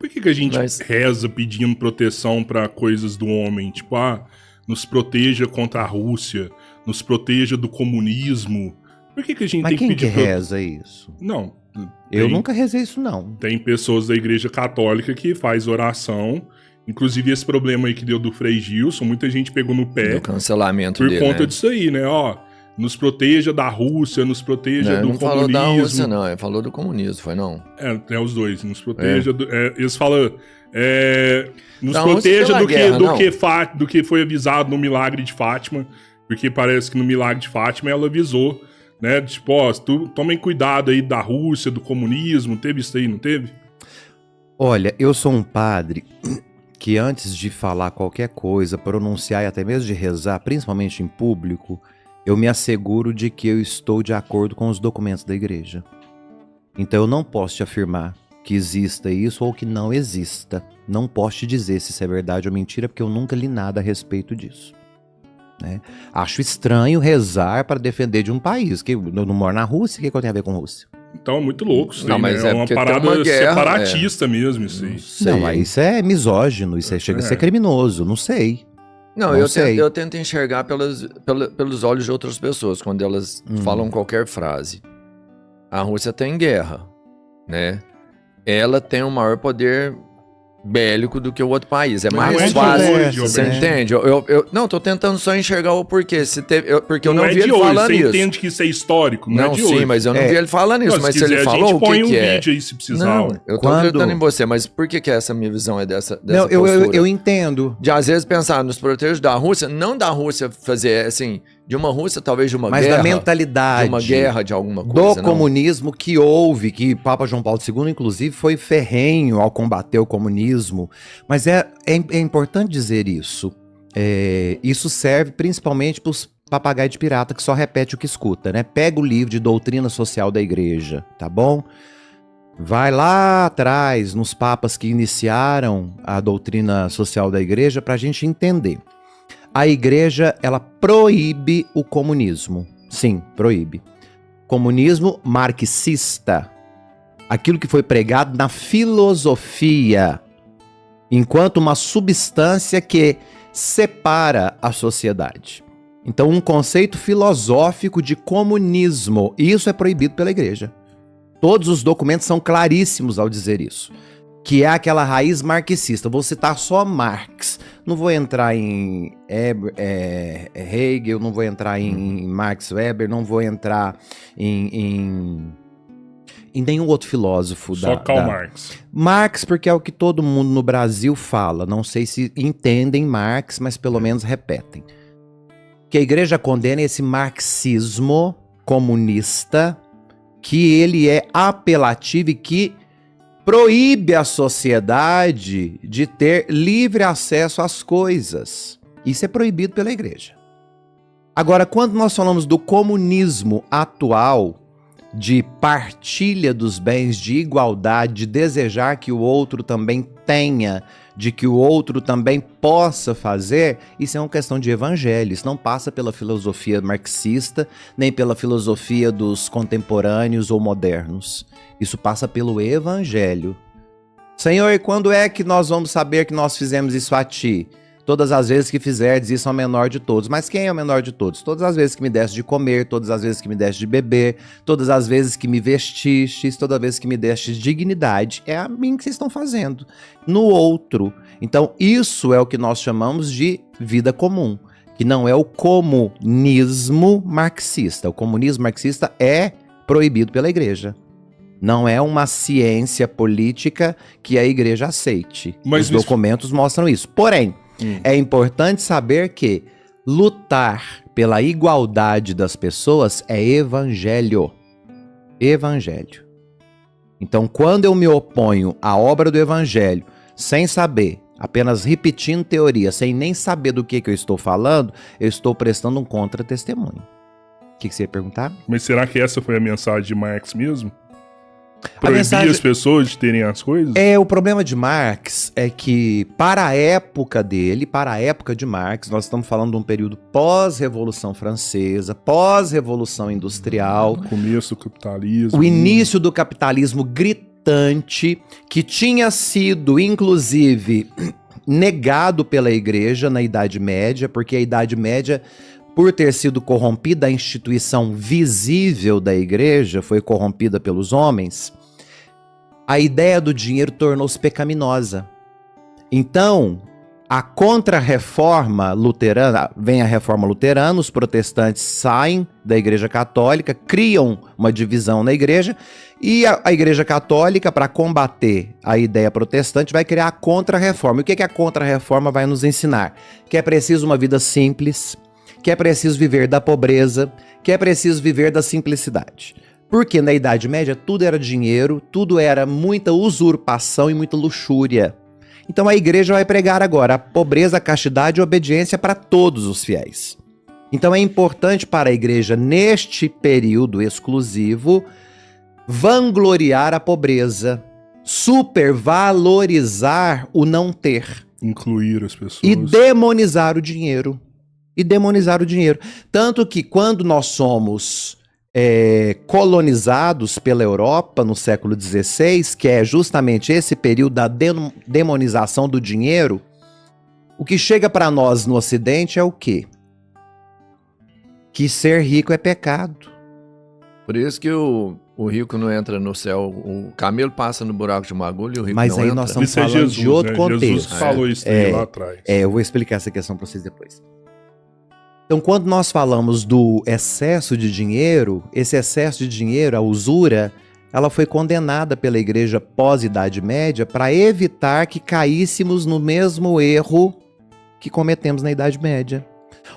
Por que a gente Mas- reza pedindo proteção pra coisas do homem? Tipo, nos proteja contra a Rússia, nos proteja do comunismo. Por que a gente Mas tem que quem que pedir reza isso? Não. Eu nunca rezei isso, não. Tem pessoas da Igreja Católica que faz oração. Inclusive esse problema aí que deu do Frei Gilson, muita gente pegou no pé Do cancelamento por dele, conta né? disso aí, né? Ó, nos proteja da Rússia, nos proteja do Não falou comunismo. da Rússia, não. Ele falou do comunismo, foi não? É os dois. Nos proteja. Eles falam. Nos Da Rússia proteja pela guerra, não. do que foi avisado no milagre de Fátima. Porque parece que no milagre de Fátima ela avisou, né? Tipo, ó, tomem cuidado aí da Rússia, do comunismo. Teve isso aí, não teve? Olha, eu sou um padre que antes de falar qualquer coisa, pronunciar e até mesmo de rezar, principalmente em público, eu me asseguro de que eu estou de acordo com os documentos da igreja. Então eu não posso te afirmar que exista isso ou que não exista. Não posso te dizer se isso é verdade ou mentira, porque eu nunca li nada a respeito disso. Né? Acho estranho rezar para defender de um país, que eu não moro na Rússia, o que eu tenho a ver com Rússia? Então é muito louco isso Não, aí, mas né? é É uma porque tem parada uma guerra, separatista mesmo, isso aí. Não, mas isso é misógino, isso chega a ser criminoso, não sei. Não, Não eu sei. tento enxergar pelos olhos de outras pessoas, quando elas falam qualquer frase. A Rússia tá em guerra, né? Ela tem um maior poder bélico do que o outro país. É Mas mais não é de fácil. hoje, Você Alberto. entende? Não, tô tentando só enxergar o porquê. Porque eu não é vi de ele hoje, falando você isso. entende que isso é histórico, não, Não, é de sim, hoje. mas eu não É. vi ele falando isso. Não, Mas se quiser, ele a falou, gente o que põe que um é? vídeo aí se precisar. Não, ué. eu tô Quando- acreditando em você, mas por que essa minha visão é dessa Não, postura? eu entendo. De às vezes pensar nos protejos da Rússia, não da Rússia fazer assim, de uma Rússia, talvez de uma Mas guerra. da mentalidade De uma guerra, de alguma do coisa. não? comunismo que houve, que Papa João Paulo II, inclusive, foi ferrenho ao combater o comunismo. Mas é importante dizer isso. Isso serve principalmente para os papagaios de pirata que só repete o que escuta, né? Pega o livro de doutrina social da igreja, tá bom? Vai lá atrás, nos papas que iniciaram a doutrina social da igreja, para a gente entender. A igreja, ela proíbe o comunismo. Sim, proíbe. Comunismo marxista. Aquilo que foi pregado na filosofia, enquanto uma substância que separa a sociedade. Então, um conceito filosófico de comunismo. Isso é proibido pela igreja. Todos os documentos são claríssimos ao dizer isso. Que é aquela raiz marxista. Vou citar só Marx. Não vou entrar em Hegel, não vou entrar em Max Weber, não vou entrar em nenhum outro filósofo. Só Karl Marx. Marx, porque é o que todo mundo no Brasil fala. Não sei se entendem Marx, mas pelo menos repetem. Que a igreja condena esse marxismo comunista, que ele é apelativo e que proíbe a sociedade de ter livre acesso às coisas. Isso é proibido pela igreja. Agora, quando nós falamos do comunismo atual, de partilha dos bens, de igualdade, de desejar que o outro também tenha, de que o outro também possa fazer, isso é uma questão de evangelho. Isso não passa pela filosofia marxista, nem pela filosofia dos contemporâneos ou modernos. Isso passa pelo evangelho. Senhor, e quando é que nós vamos saber que nós fizemos isso a ti? Todas as vezes que fizerdes isso ao menor de todos. Mas quem é o menor de todos? Todas as vezes que me deste de comer, todas as vezes que me deste de beber, todas as vezes que me vestistes, todas as vezes que me destes dignidade. É a mim que vocês estão fazendo. No outro. Então, isso é o que nós chamamos de vida comum. Que não é o comunismo marxista. O comunismo marxista é proibido pela igreja. Não é uma ciência política que a igreja aceite. Mas os documentos mostram isso. Porém, é importante saber que lutar pela igualdade das pessoas é evangelho. Evangelho. Então, quando eu me oponho à obra do evangelho, sem saber, apenas repetindo teoria, sem nem saber do que eu estou falando, eu estou prestando um contra-testemunho. O que você ia perguntar? Mas será que essa foi a mensagem de Marx mesmo? Proibir as pessoas de terem as coisas? O problema de Marx é que, para a época dele, para a época de Marx, nós estamos falando de um período pós-Revolução Francesa, pós-Revolução Industrial. Começo do capitalismo. O início do capitalismo gritante importante que tinha sido, inclusive, negado pela igreja na Idade Média, porque a Idade Média, por ter sido corrompida, a instituição visível da igreja foi corrompida pelos homens, a ideia do dinheiro tornou-se pecaminosa. Então, a contra-reforma luterana, vem a reforma luterana, os protestantes saem da igreja católica, criam uma divisão na igreja, e a igreja católica, para combater a ideia protestante, vai criar a contra-reforma. E o que a contra-reforma vai nos ensinar? Que é preciso uma vida simples, que é preciso viver da pobreza, que é preciso viver da simplicidade. Porque na Idade Média tudo era dinheiro, tudo era muita usurpação e muita luxúria. Então a igreja vai pregar agora a pobreza, a castidade e a obediência para todos os fiéis. Então é importante para a igreja, neste período exclusivo, vangloriar a pobreza, supervalorizar o não ter. Incluir as pessoas. E demonizar o dinheiro. Tanto que quando nós somos colonizados pela Europa no século XVI, que é justamente esse período da demonização do dinheiro, o que chega para nós no Ocidente é o quê? Que ser rico é pecado. Por isso que o rico não entra no céu, o camelo passa no buraco de uma agulha e o rico Mas não aí entra. nós estamos Isso é falando Jesus, de outro né? contexto. Jesus falou isso daí lá atrás. Eu vou explicar essa questão para vocês depois. Então, quando nós falamos do excesso de dinheiro, esse excesso de dinheiro, a usura, ela foi condenada pela igreja pós-Idade Média para evitar que caíssemos no mesmo erro que cometemos na Idade Média.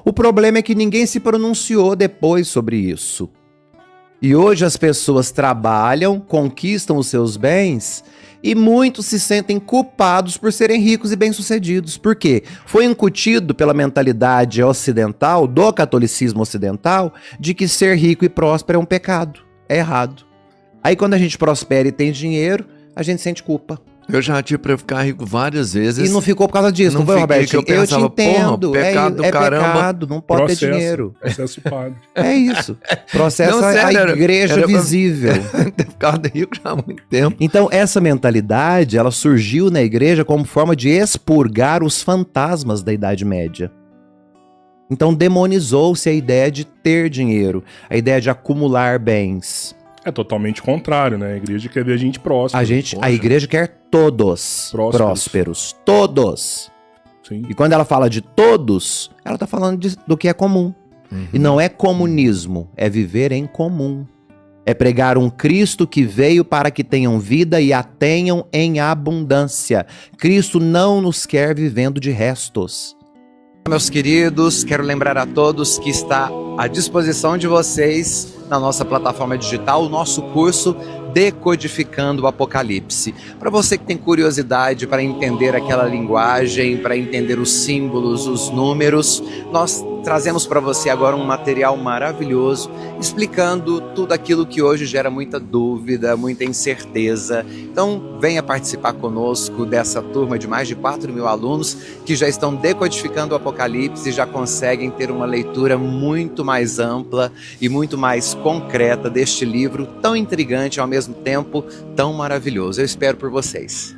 O problema é que ninguém se pronunciou depois sobre isso. E hoje as pessoas trabalham, conquistam os seus bens e muitos se sentem culpados por serem ricos e bem-sucedidos. Por quê? Foi incutido pela mentalidade ocidental, do catolicismo ocidental, de que ser rico e próspero é um pecado, é errado. Aí quando a gente prospera e tem dinheiro, a gente sente culpa. Eu já tive para ficar rico várias vezes. E não ficou por causa disso, não foi, fiquei, Roberto? que eu pensava, te entendo, porra, pecado do caramba. Pecado, não pode ter dinheiro. Processo pago. É isso. Processo Não, sério, a igreja era pra- visível. Ter ficado rico já há muito tempo. Então, essa mentalidade, ela surgiu na igreja como forma de expurgar os fantasmas da Idade Média. Então, demonizou-se a ideia de ter dinheiro, a ideia de acumular bens. É totalmente contrário, né? A igreja quer ver a gente próximo. A igreja quer todos prósperos. Todos. Sim. E quando ela fala de todos, ela está falando do que é comum. E não é comunismo, é viver em comum. É pregar um Cristo que veio para que tenham vida e a tenham em abundância. Cristo não nos quer vivendo de restos. Meus queridos, quero lembrar a todos que está à disposição de vocês na nossa plataforma digital o nosso curso Decodificando o Apocalipse. Para você que tem curiosidade para entender aquela linguagem, para entender os símbolos, os números, nós trazemos para você agora um material maravilhoso explicando tudo aquilo que hoje gera muita dúvida, muita incerteza. Então venha participar conosco dessa turma de mais de 4.000 alunos que já estão decodificando o Apocalipse e já conseguem ter uma leitura muito mais ampla e muito mais concreta deste livro tão intrigante e ao mesmo tempo tão maravilhoso. Eu espero por vocês.